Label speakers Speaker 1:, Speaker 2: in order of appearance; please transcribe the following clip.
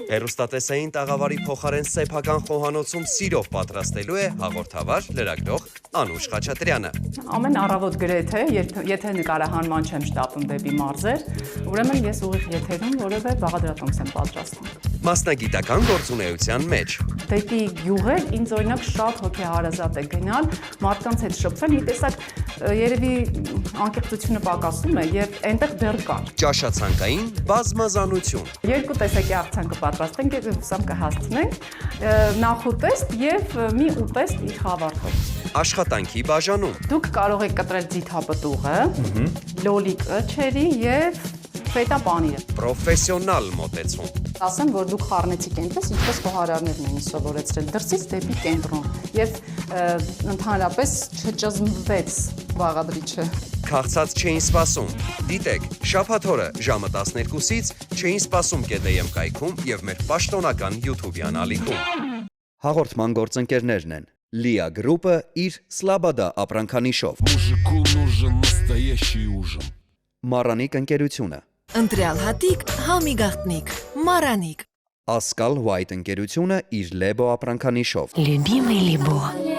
Speaker 1: Հեռուստատեսային տաղավարի փոխարեն սեփական խոհանոցում սիրով պատրաստելու է հաղորդավար լրագրող Անուշ Խաչատրյանը։
Speaker 2: Ամեն առավոտ գրեթե, եթե նկարահանման չեմ շտապում դեպի մարզեր, ուրեմն ես ուղիղ եթերում որևէ բաղադրատոմս եմ պատրաստում։
Speaker 1: Մասնագիտական գործունեության մեջ։
Speaker 2: Դեպի գյուղեր ինձ օրինակ շատ հոգեհարազատ է գնալ, մարդկանց հետ շփվել, մի տեսակ երևի անկեղծությունը պակասում է եւ այնտեղ դեռ կար։
Speaker 1: Ճաշացանկային բազմազանություն։
Speaker 2: Երկու տեսակի աղցան կպատրաստենք եւ հուսամ կհասցնենք, նախուտեստ եւ մի ուտեստ իր խավարքով։
Speaker 1: Աշխատանքի բաժանում։
Speaker 2: Դուք կարող եք կտրել ձիթապտուղը, լոլիկը, չերի եւ ֆետա պանիրը։
Speaker 1: Պրոֆեսիոնալ մոտեցում։
Speaker 2: Ասեմ, որ դուք խառնեցիք այնպես, ինչպես խոհարարներն էին սովորեցրել, դրսից դեպի կենտրոն եւ ընդհանրապես չճզմվեց բաղադրիչը։
Speaker 1: Քաղցած չէին սպասում։ Դիտեք, շաբաթ օրը ժամը 12-ից չէին սպասում ԿՏՄ կայքում եւ մեր պաշտոնական YouTube-յան ալիքում։ Հաղորդման գործընկերներն են Լիա գրուպը իր Սլաբադա ապրանքանիշով։
Speaker 3: Мужику нужен настоящий ужин։
Speaker 1: Մարանիկ ընկերությունը։
Speaker 4: Ընտրյալ հատիկ, համի գաղտնիք, Մարանիկ։
Speaker 1: Ասկալ White ընկերությունը իր Լեբո ապրանքանիշով։
Speaker 4: Любимый Либо։